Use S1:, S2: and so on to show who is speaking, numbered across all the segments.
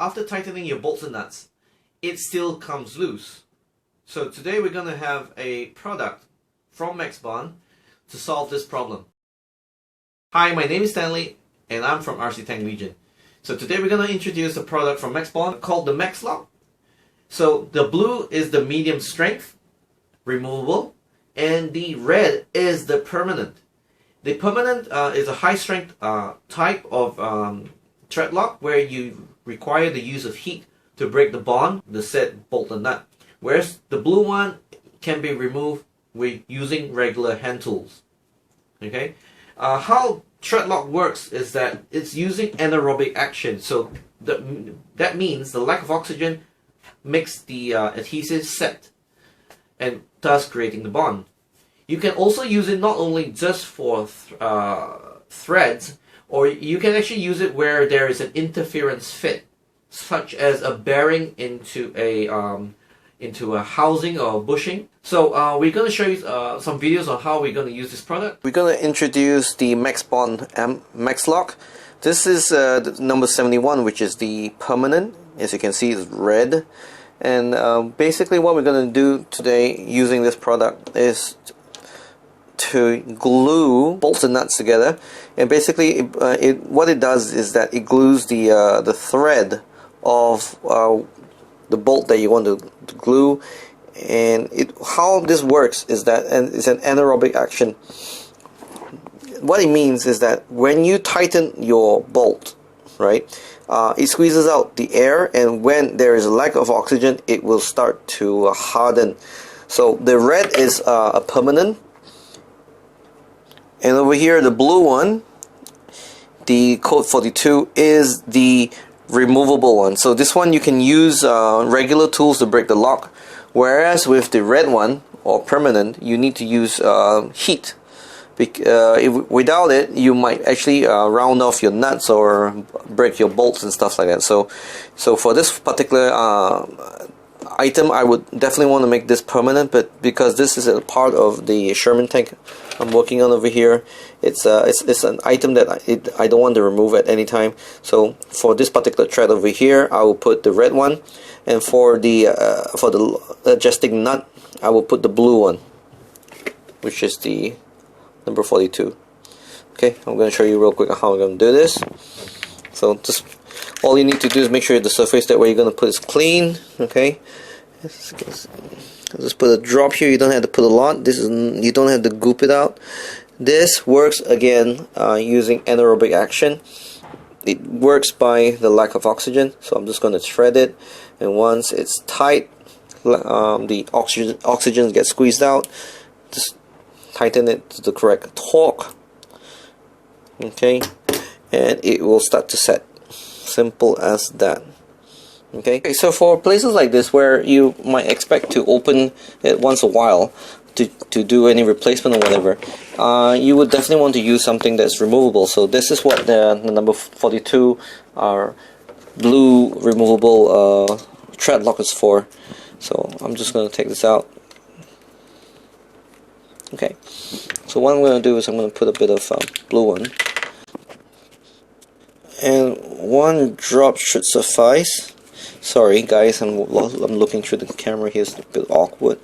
S1: after tightening your bolts and nuts, it still comes loose. So today we're going to have a product from MxBON to solve this problem. Hi, my name is Stanley and I'm from RC Tank region. So today we're going to introduce a product from MxBON called the MxLOC. So the blue is the medium strength, removable, and the red is the permanent. The permanent is a high strength type of thread lock where you require the use of heat to break the bond, the said bolt and nut. Whereas the blue one can be removed with using regular hand tools. Okay, how thread lock works is that it's using anaerobic action. So that means the lack of oxygen makes the adhesive set, and thus creating the bond. You can also use it not only just for threads, or you can actually use it where there is an interference fit, such as a bearing into a housing or bushing. So we're going to show you some videos on how we're going to use this product. We're going to introduce the MxBON MxLoc. This is number 71, which is the permanent. As you can see, it's red. And basically what we're going to do today using this product is to glue bolts and nuts together. And basically what it does is that it glues the thread of the bolt that you want to glue. And how this works is that, and it's an anaerobic action. What it means is that when you tighten your bolt, right, it squeezes out the air, and when there is a lack of oxygen, it will start to harden. So the red is a permanent, and over here the blue one, the code 42, is the removable one. So this one you can use regular tools to break the lock, whereas with the red one, or permanent, you need to use heat. Without it, you might actually round off your nuts or break your bolts and stuff like that. So for this particular item, I would definitely want to make this permanent, but because this is a part of the Sherman tank I'm working on over here, it's an item that I don't want to remove at any time. So for this particular thread over here, I will put the red one, and for the adjusting nut, I will put the blue one, which is the number 42. Okay, I'm going to show you real quick how I'm going to do this. So just all you need to do is make sure the surface that where you're going to put is clean. Okay, just put a drop here. You don't have to put a lot. You don't have to goop it out. This works again using anaerobic action. It works by the lack of oxygen. So I'm just going to thread it, and once it's tight, the oxygen gets squeezed out. Just tighten it to the correct torque, okay, and it will start to set. Simple as that. Okay, so for places like this where you might expect to open it once a while to do any replacement or whatever, you would definitely want to use something that's removable. So this is what the number 42 blue removable thread lock is for. So I'm just going to take this out. Okay, so what I'm going to do is I'm going to put a bit of blue one, and one drop should suffice. Sorry guys, I'm looking through the camera here, it's a bit awkward.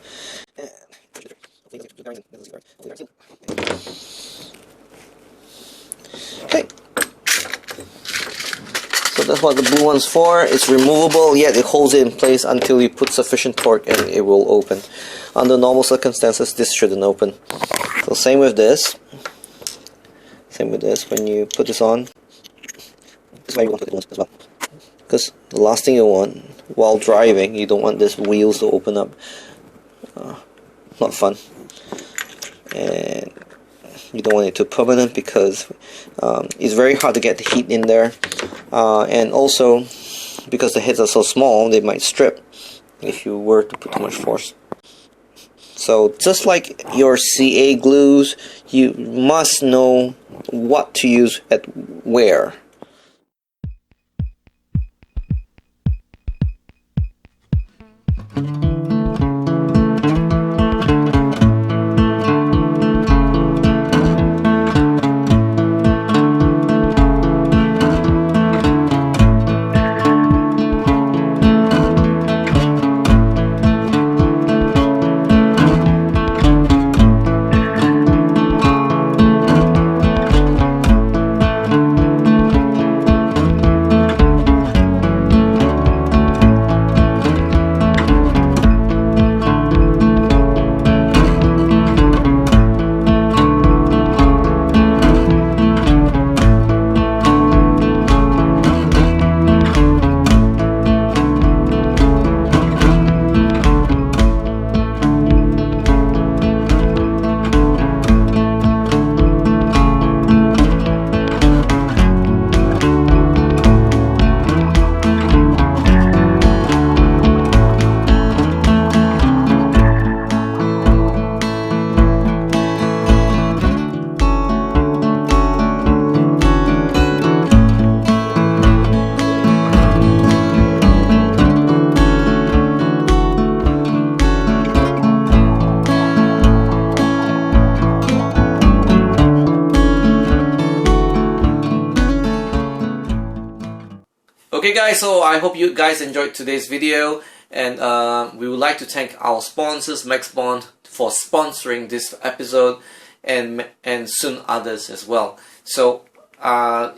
S1: Okay, so that's what the blue one's for. It's removable, yet it holds it in place until you put sufficient torque and it will open. Under normal circumstances, this shouldn't open. So same with this. When you put this on, this is why you want to put it on as well. Because the last thing you want while driving, you don't want these wheels to open up. Not fun. And you don't want it too permanent because it's very hard to get the heat in there. And also, because the heads are so small, they might strip if you were to put too much force. So just like your CA glues, you must know what to use at where. Okay guys, so I hope you guys enjoyed today's video, and we would like to thank our sponsors MxBON for sponsoring this episode, and soon others as well. So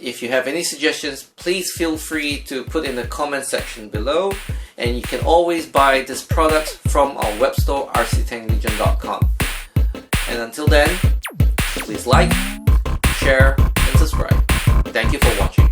S1: if you have any suggestions, please feel free to put in the comment section below, and you can always buy this product from our web store rctechlegion.com. And until then, please like, share and subscribe. Thank you for watching.